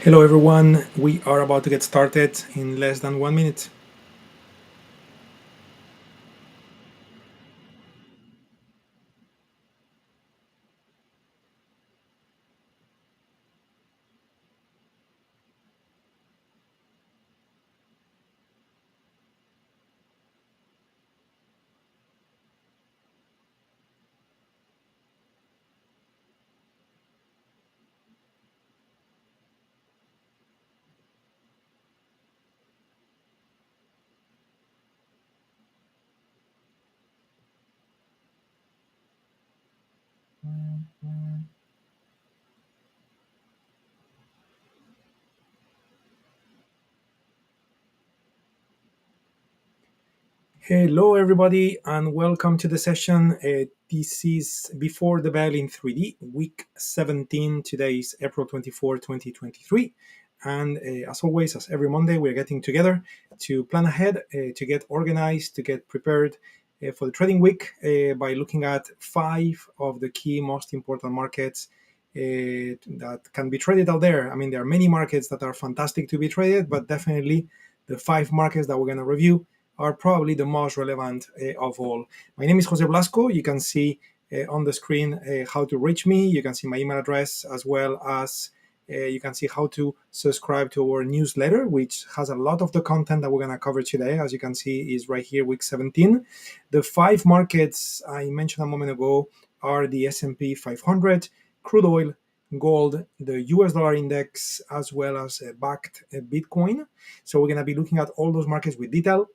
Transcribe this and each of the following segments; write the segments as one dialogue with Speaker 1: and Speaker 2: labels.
Speaker 1: Hello everyone, we are about to get started in less than 1 minute. Hello everybody and welcome to the session. This is Before the Bell in 3D, week 17. Today is April 24, 2023. And as always, as every Monday, we're getting together to plan ahead, to get organized, to get prepared for the trading week by looking at 5 of the key most important markets that can be traded out there. I mean, there are many markets that are fantastic to be traded, but definitely the 5 markets that we're going to review are probably the most relevant of all. My name is Jose Blasco. You can see on the screen how to reach me. You can see my email address, as well as you can see how to subscribe to our newsletter, which has a lot of the content that we're going to cover today. As you can see, is right here, week 17. The 5 markets I mentioned a moment ago are the S&P 500, crude oil, gold, the US dollar index, as well as bakkt Bitcoin. So we're going to be looking at all those markets with detail.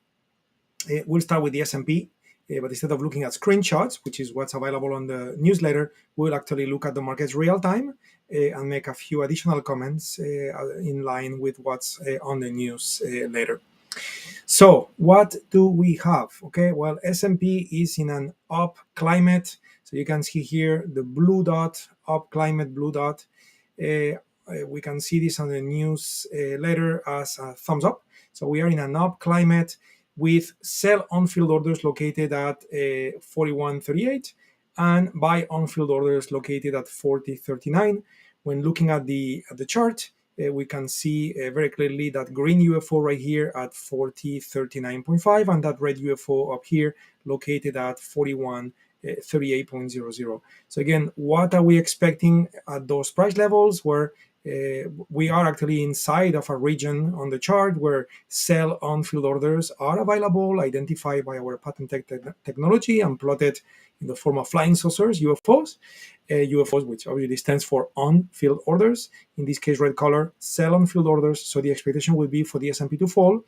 Speaker 1: We'll start with the S&P, but instead of looking at screenshots, which is what's available on the newsletter, we'll actually look at the markets real time and make a few additional comments in line with what's on the news later. So what do we have? Okay, well, S&P is in an up climate. So you can see here the blue dot, up climate blue dot. We can see this on the news later as a thumbs up. So we are in an up climate with sell on-field orders located at 41.38 and buy on-field orders located at 40.39. When looking at the chart, we can see very clearly that green UFO right here at 40.39.5 and that red UFO up here located at 41.38.00. So again, what are we expecting at those price levels where we are actually inside of a region on the chart where sell on-field orders are available, identified by our patent technology and plotted in the form of flying saucers, UFOs. UFOs, which obviously stands for on-field orders. In this case, red color, sell on-field orders. So the expectation will be for the S&P to fall,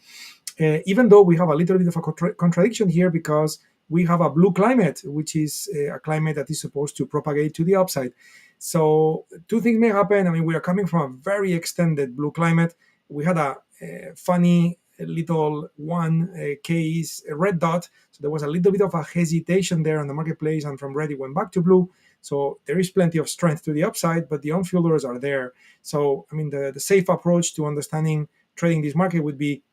Speaker 1: even though we have a little bit of a contradiction here because we have a blue climate, which is a climate that is supposed to propagate to the upside. So two things may happen. I mean, we are coming from a very extended blue climate. We had a funny little one case, a red dot. So there was a little bit of a hesitation there on the marketplace, and from red it went back to blue. So there is plenty of strength to the upside, but the on-field orders are there. So, I mean, the safe approach to understanding trading this market would be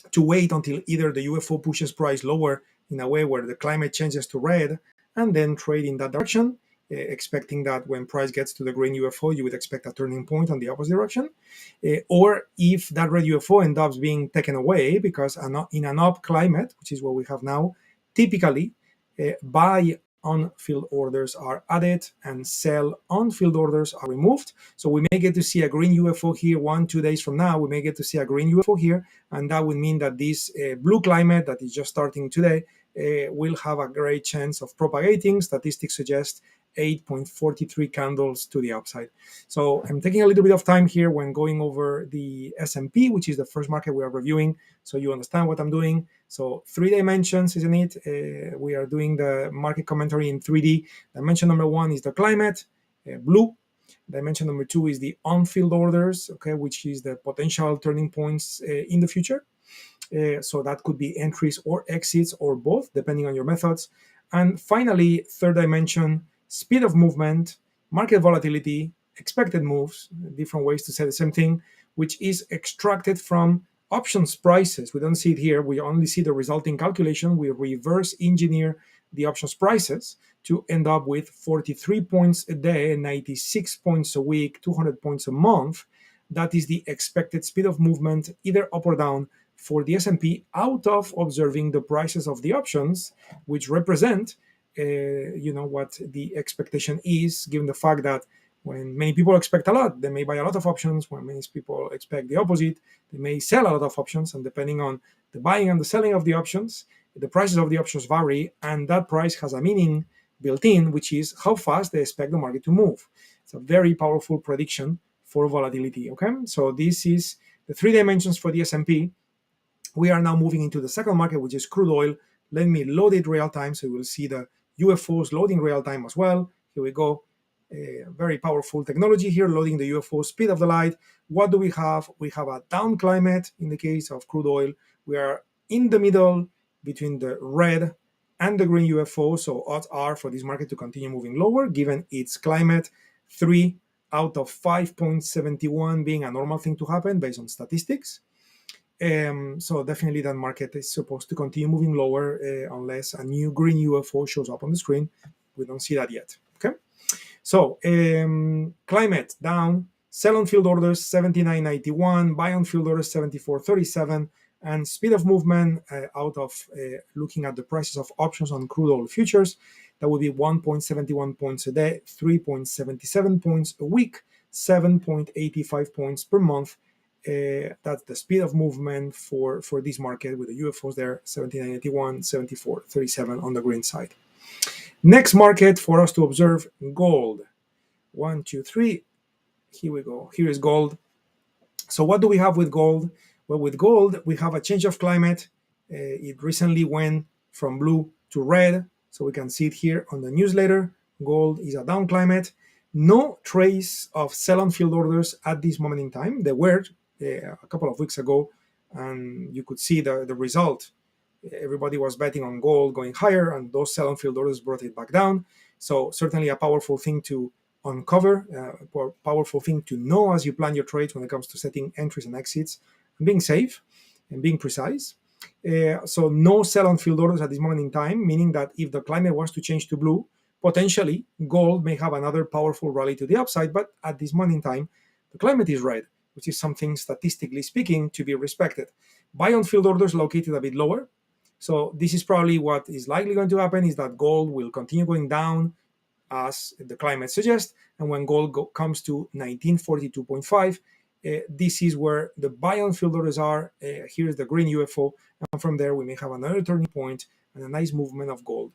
Speaker 1: to wait until either the UFO pushes price lower in a way where the climate changes to red, and then trade in that direction, expecting that when price gets to the green UFO, you would expect a turning point on the opposite direction. Or if that red UFO ends up being taken away, because in an up climate, which is what we have now, typically buy on-field orders are added and sell on-field orders are removed. So we may get to see a green UFO here 1-2 days from now. We may get to see a green UFO here, and that would mean that this blue climate that is just starting today will have a great chance of propagating. Statistics suggest 8.43 candles to the upside. So I'm taking a little bit of time here when going over the S&P, which is the first market we are reviewing, so you understand what I'm doing. So 3 dimensions, isn't it? We are doing the market commentary in 3D. Dimension number 1 is the climate, blue. Dimension number 2 is the on-field orders, okay, which is the potential turning points in the future. So that could be entries or exits or both, depending on your methods. And finally, third dimension, speed of movement, market volatility, expected moves, different ways to say the same thing, which is extracted from options prices. We don't see it here. We only see the resulting calculation. We reverse engineer the options prices to end up with 43 points a day, 96 points a week, 200 points a month. That is the expected speed of movement, either up or down, for the S&P out of observing the prices of the options, which represent, what the expectation is, given the fact that when many people expect a lot, they may buy a lot of options. When many people expect the opposite, they may sell a lot of options. And depending on the buying and the selling of the options, the prices of the options vary, and that price has a meaning built in, which is how fast they expect the market to move. It's a very powerful prediction for volatility. Okay, so this is the three dimensions for the S&P. We are now moving into the second market, which is crude oil. Let me load it real time so you will see the UFOs loading real time as well. Here we go. Very powerful technology here, loading the UFO speed of the light. What do we have? We have a down climate in the case of crude oil. We are in the middle between the red and the green UFO, so odds are for this market to continue moving lower given its climate. 3 out of 5.71 being a normal thing to happen based on statistics. So definitely that market is supposed to continue moving lower unless a new green UFO shows up on the screen. We don't see that yet. Okay. So climate down, sell on field orders 79.91, buy on field orders 74.37, and speed of movement out of looking at the prices of options on crude oil futures, that would be 1.71 points a day, 3.77 points a week, 7.85 points per month. That's the speed of movement for this market with the UFOs there, 79.81, 74.37 on the green side. Next market for us to observe, gold. 1, 2, 3. Here we go. Here is gold. So what do we have with gold? Well, with gold, we have a change of climate. It recently went from blue to red. So we can see it here on the newsletter. Gold is a down climate. No trace of sell-on field orders at this moment in time. There were a couple of weeks ago, and you could see the result. Everybody was betting on gold going higher, and those sell-on field orders brought it back down. So certainly a powerful thing to uncover, a powerful thing to know as you plan your trades when it comes to setting entries and exits and being safe and being precise. So no sell-on field orders at this moment in time, meaning that if the climate was to change to blue, potentially gold may have another powerful rally to the upside, but at this moment in time, the climate is red, which is something statistically speaking to be respected. Buy on field orders located a bit lower. So this is probably what is likely going to happen, is that gold will continue going down as the climate suggests. And when gold comes to 1942.5, this is where the buy on field orders are. Here is the green UFO. And from there, we may have another turning point and a nice movement of gold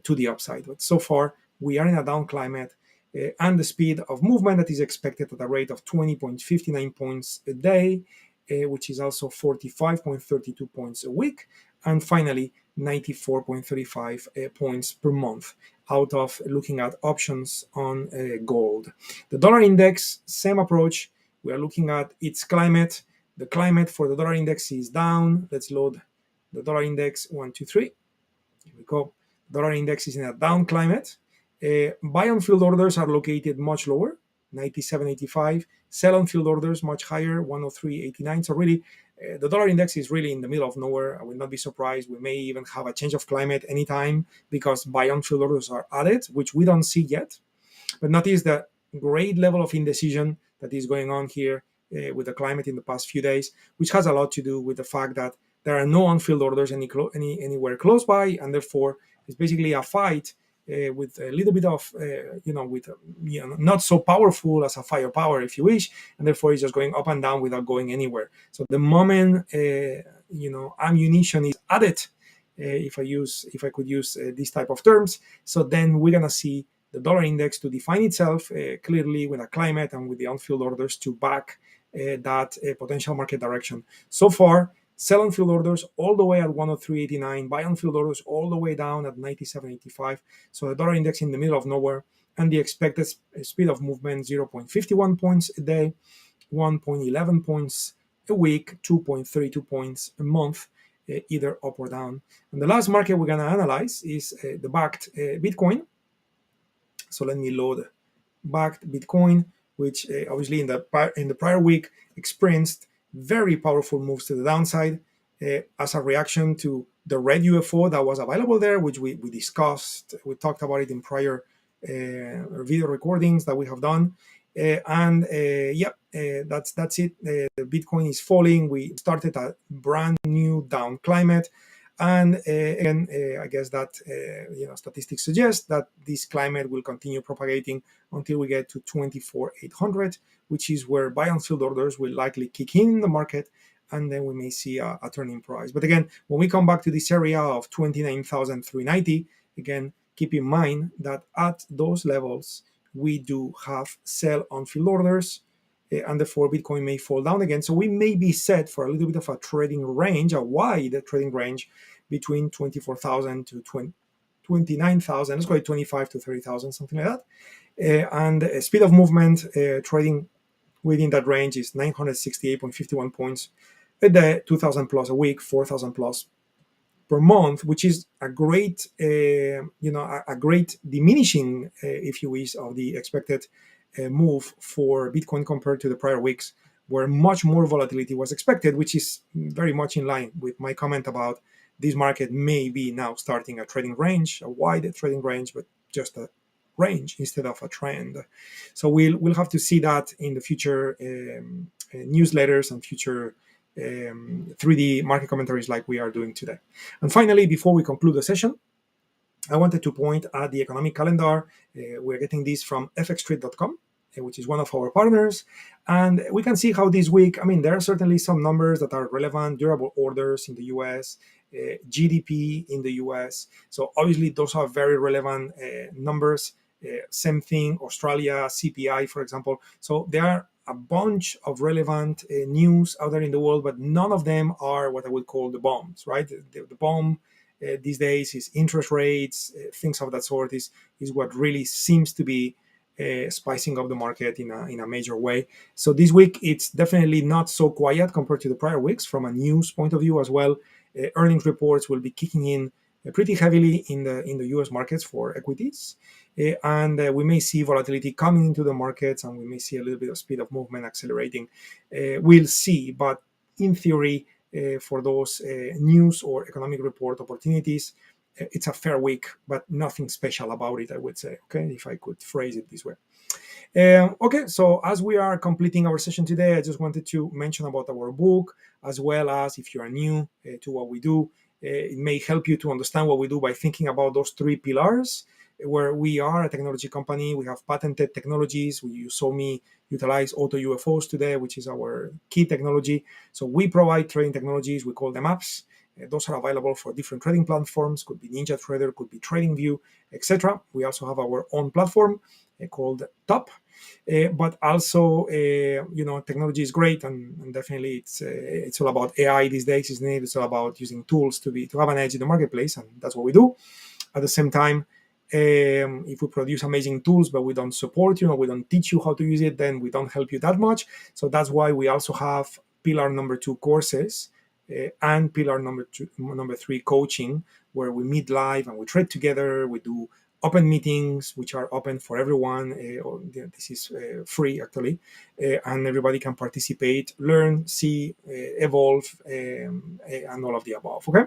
Speaker 1: to the upside. But so far, we are in a down climate. And the speed of movement that is expected at a rate of 20.59 points a day, which is also 45.32 points a week. And finally, 94.35 points per month out of looking at options on gold. The dollar index, same approach. We are looking at its climate. The climate for the dollar index is down. Let's load the dollar index. 1, 2, 3. Here we go. Dollar index is in a down climate. Buy on field orders are located much lower, 97.85. Sell on field orders much higher, 103.89. So really, the dollar index is really in the middle of nowhere. I will not be surprised. We may even have a change of climate anytime because buy on field orders are added, which we don't see yet. But notice the great level of indecision that is going on here with the climate in the past few days, which has a lot to do with the fact that there are no on-field orders anywhere close by, and therefore it's basically a fight with a little bit of, not so powerful as a firepower, if you wish, and therefore it's just going up and down without going anywhere. So the moment, ammunition is added, if I could use this type of terms, so then we're gonna see the dollar index to define itself clearly with a climate and with the on-field orders to back that potential market direction. So far, sell on field orders all the way at 103.89, buy on field orders all the way down at 97.85. So the dollar index in the middle of nowhere, and the expected speed of movement 0.51 points a day, 1.11 points a week, 2.32 points a month, either up or down. And the last market we're going to analyze is the bakkt Bitcoin. So let me load bakkt Bitcoin, which obviously in the prior week experienced very powerful moves to the downside as a reaction to the red UFO that was available there, which we discussed. We talked about it in prior video recordings that we have done. that's it. Bitcoin is falling. We started a brand new down climate, and again, I guess that statistics suggest that this climate will continue propagating until we get to 24,800, which is where buy and field orders will likely kick in the market, and then we may see a turning price. But again, when we come back to this area of 29,390, again, keep in mind that at those levels we do have sell on field orders, and therefore Bitcoin may fall down again. So we may be set for a little bit of a trading range, a wide trading range between 24,000 to 29,000. Let's go at 25 to 30,000, something like that. And speed of movement trading within that range is 968.51 points at the 2,000 plus a week, 4,000 plus per month, which is a great, a great diminishing, if you wish, of the expected move for Bitcoin compared to the prior weeks, where much more volatility was expected, which is very much in line with my comment about this market may be now starting a trading range, a wide trading range, but just a range instead of a trend. So we'll have to see that in the future newsletters and future 3D market commentaries like we are doing today. And finally, before we conclude the session, I wanted to point at the economic calendar. We're getting this from fxtrade.com, which is one of our partners. And we can see how this week, there are certainly some numbers that are relevant: durable orders in the US, GDP in the US. So obviously those are very relevant numbers. Same thing, Australia, CPI, for example. So there are a bunch of relevant news out there in the world, but none of them are what I would call the bombs, right? The bomb these days is interest rates, things of that sort is what really seems to be spicing up the market in a major way. So this week, it's definitely not so quiet compared to the prior weeks from a news point of view as well. Earnings reports will be kicking in pretty heavily in the US markets for equities. And we may see volatility coming into the markets, and we may see a little bit of speed of movement accelerating. We'll see, but in theory, for those news or economic report opportunities, it's a fair week, but nothing special about it, I would say, okay, if I could phrase it this way. Okay, so as we are completing our session today, I just wanted to mention about our book, as well as if you are new to what we do, it may help you to understand what we do by thinking about those three pillars, where we are a technology company. We have patented technologies. You saw me utilize auto UFOs today, which is our key technology. So we provide trading technologies. We call them apps. Those are available for different trading platforms. Could be NinjaTrader, could be TradingView, etc. We also have our own platform called Top. But also, technology is great, and definitely it's all about AI these days, isn't it? It's all about using tools to have an edge in the marketplace, and that's what we do. At the same time, if we produce amazing tools but we don't support you, we don't teach you how to use it, then we don't help you that much. So that's why we also have pillar number 2 courses and pillar number 3 coaching, where we meet live and we trade together. We do open meetings, which are open for everyone. This is free, actually, and everybody can participate, learn, see, evolve, and all of the above. Okay.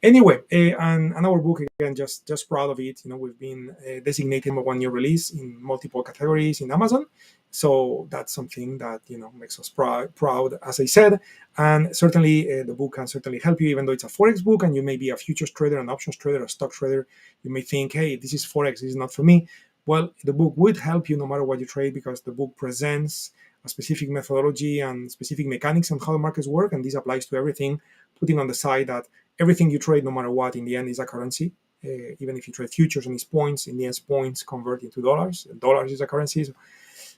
Speaker 1: Anyway, and our book, again, just proud of it. We've been designated number 1 new release in multiple categories in Amazon. So that's something that makes us proud, as I said. And certainly the book can certainly help you, even though it's a Forex book and you may be a futures trader, an options trader, a stock trader. You may think, hey, this is Forex, this is not for me. Well, the book would help you no matter what you trade, because the book presents a specific methodology and specific mechanics on how the markets work. And this applies to everything, putting on the side that everything you trade, no matter what, in the end is a currency. Even if you trade futures and it's points, in the end, points convert into dollars. Dollars is a currency.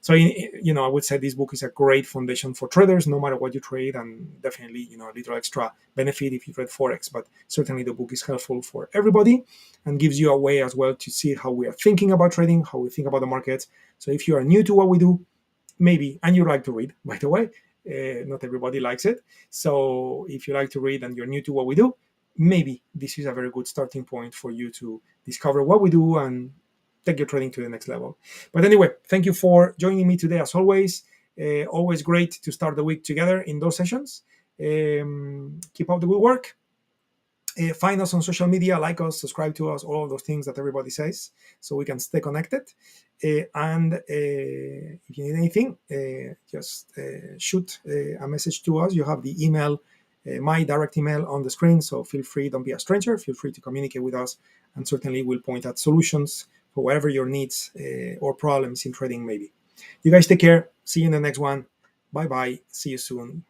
Speaker 1: So, I would say this book is a great foundation for traders, no matter what you trade, and definitely, a little extra benefit if you trade Forex. But certainly the book is helpful for everybody and gives you a way as well to see how we are thinking about trading, how we think about the markets. So if you are new to what we do, maybe, and you like to read, by the way, not everybody likes it. So if you like to read and you're new to what we do, maybe this is a very good starting point for you to discover what we do and take your trading to the next level. But anyway, thank you for joining me today, as always. Always great to start the week together in those sessions. Keep up the good work. Find us on social media, like us, subscribe to us, all of those things that everybody says, so we can stay connected. And if you need anything, just shoot a message to us. You have the email, my direct email on the screen, so feel free, don't be a stranger, feel free to communicate with us, and certainly we'll point at solutions for whatever your needs or problems in trading may be. You guys take care. See you in the next one. Bye bye. See you soon.